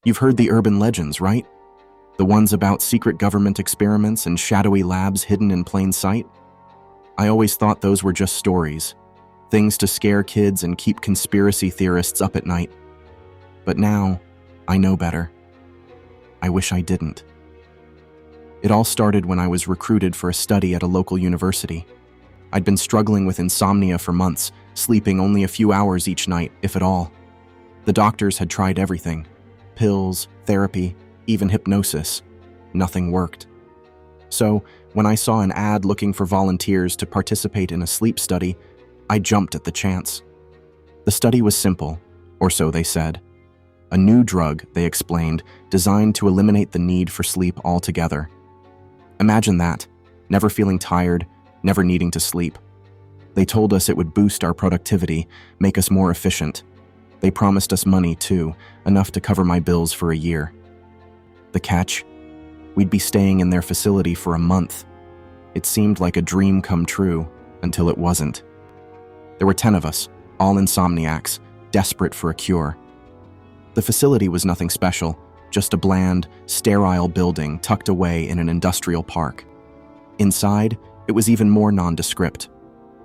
You've heard the urban legends, right? The ones about secret government experiments and shadowy labs hidden in plain sight? I always thought those were just stories, things to scare kids and keep conspiracy theorists up at night. But now, I know better. I wish I didn't. It all started when I was recruited for a study at a local university. I'd been struggling with insomnia for months, sleeping only a few hours each night, if at all. The doctors had tried everything: pills, therapy, even hypnosis. Nothing worked. So, when I saw an ad looking for volunteers to participate in a sleep study, I jumped at the chance. The study was simple, or so they said. A new drug, they explained, designed to eliminate the need for sleep altogether. Imagine that, never feeling tired, never needing to sleep. They told us it would boost our productivity, make us more efficient. They promised us money, too, enough to cover my bills for a year. The catch? We'd be staying in their facility for a month. It seemed like a dream come true, until it wasn't. There were 10 of us, all insomniacs, desperate for a cure. The facility was nothing special, just a bland, sterile building tucked away in an industrial park. Inside, it was even more nondescript.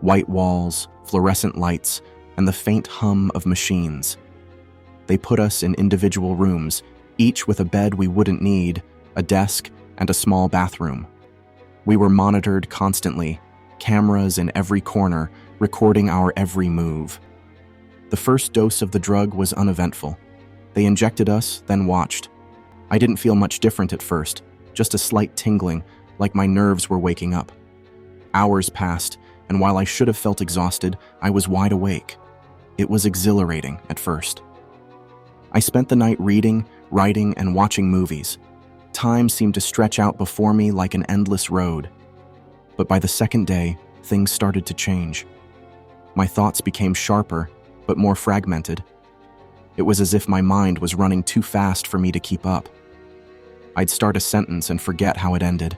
White walls, fluorescent lights, and the faint hum of machines. They put us in individual rooms, each with a bed we wouldn't need, a desk, and a small bathroom. We were monitored constantly, cameras in every corner, recording our every move. The first dose of the drug was uneventful. They injected us, then watched. I didn't feel much different at first, just a slight tingling, like my nerves were waking up. Hours passed, and while I should have felt exhausted, I was wide awake. It was exhilarating at first. I spent the night reading, writing, and watching movies. Time seemed to stretch out before me like an endless road. But by the second day, things started to change. My thoughts became sharper, but more fragmented. It was as if my mind was running too fast for me to keep up. I'd start a sentence and forget how it ended.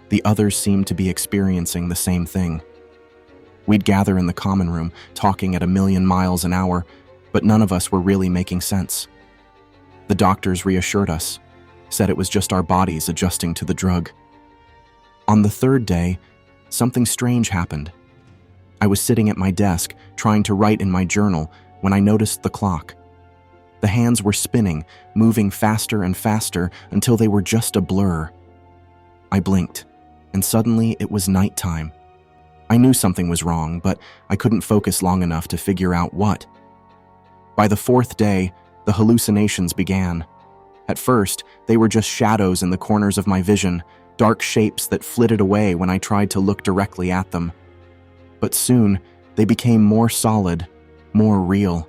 The others seemed to be experiencing the same thing. We'd gather in the common room, talking at 1,000,000 miles an hour, but none of us were really making sense. The doctors reassured us, said it was just our bodies adjusting to the drug. On the third day, something strange happened. I was sitting at my desk, trying to write in my journal, when I noticed the clock. The hands were spinning, moving faster and faster until they were just a blur. I blinked, and suddenly it was nighttime. I knew something was wrong, but I couldn't focus long enough to figure out what. By the fourth day, the hallucinations began. At first, they were just shadows in the corners of my vision, dark shapes that flitted away when I tried to look directly at them. But soon, they became more solid, more real.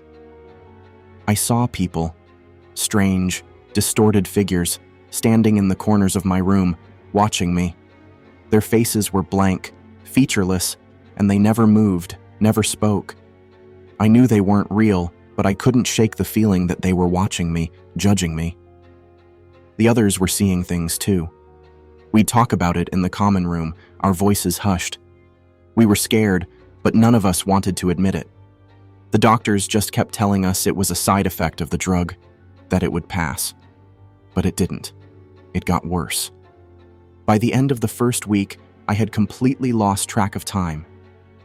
I saw people, strange, distorted figures, standing in the corners of my room, watching me. Their faces were blank, featureless, and they never moved, never spoke. I knew they weren't real, but I couldn't shake the feeling that they were watching me, judging me. The others were seeing things too. We'd talk about it in the common room, our voices hushed. We were scared, but none of us wanted to admit it. The doctors just kept telling us it was a side effect of the drug, that it would pass. But it didn't. It got worse. By the end of the first week, I had completely lost track of time.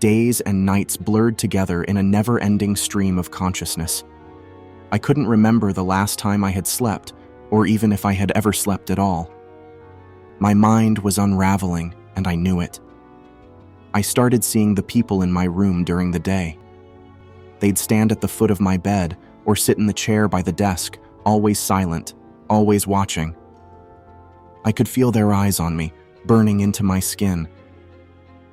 Days and nights blurred together in a never-ending stream of consciousness. I couldn't remember the last time I had slept, or even if I had ever slept at all. My mind was unraveling, and I knew it. I started seeing the people in my room during the day. They'd stand at the foot of my bed or sit in the chair by the desk, always silent, always watching. I could feel their eyes on me, burning into my skin.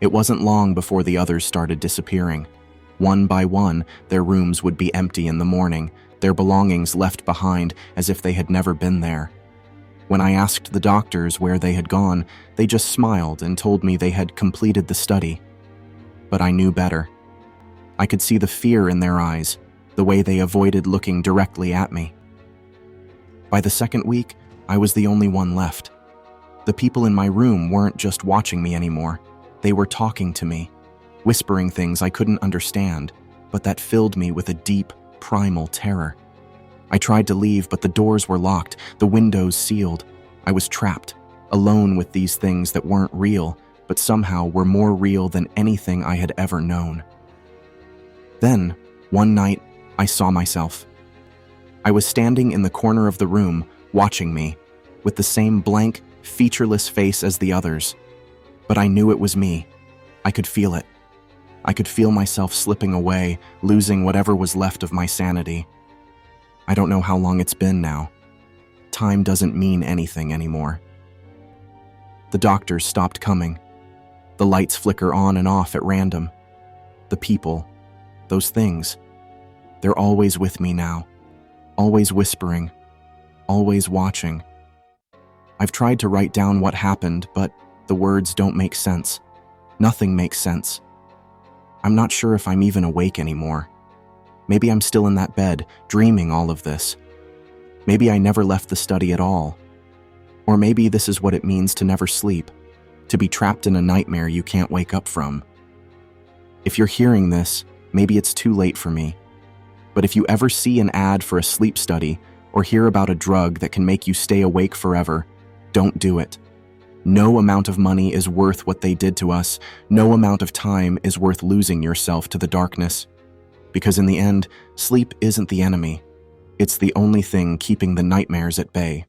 It wasn't long before the others started disappearing. One by one, their rooms would be empty in the morning, their belongings left behind as if they had never been there. When I asked the doctors where they had gone, they just smiled and told me they had completed the study. But I knew better. I could see the fear in their eyes, the way they avoided looking directly at me. By the second week, I was the only one left. The people in my room weren't just watching me anymore. They were talking to me, whispering things I couldn't understand, but that filled me with a deep, primal terror. I tried to leave, but the doors were locked, the windows sealed. I was trapped, alone with these things that weren't real, but somehow were more real than anything I had ever known. Then, one night, I saw myself. I was standing in the corner of the room, watching me, with the same blank, featureless face as the others. But I knew it was me. I could feel it. I could feel myself slipping away, losing whatever was left of my sanity. I don't know how long it's been now. Time doesn't mean anything anymore. The doctors stopped coming. The lights flicker on and off at random. The people, those things, they're always with me now. Always whispering, always watching. I've tried to write down what happened, but the words don't make sense. Nothing makes sense. I'm not sure if I'm even awake anymore. Maybe I'm still in that bed, dreaming all of this. Maybe I never left the study at all. Or maybe this is what it means to never sleep, to be trapped in a nightmare you can't wake up from. If you're hearing this, maybe it's too late for me. But if you ever see an ad for a sleep study or hear about a drug that can make you stay awake forever, don't do it. No amount of money is worth what they did to us. No amount of time is worth losing yourself to the darkness. Because in the end, sleep isn't the enemy. It's the only thing keeping the nightmares at bay.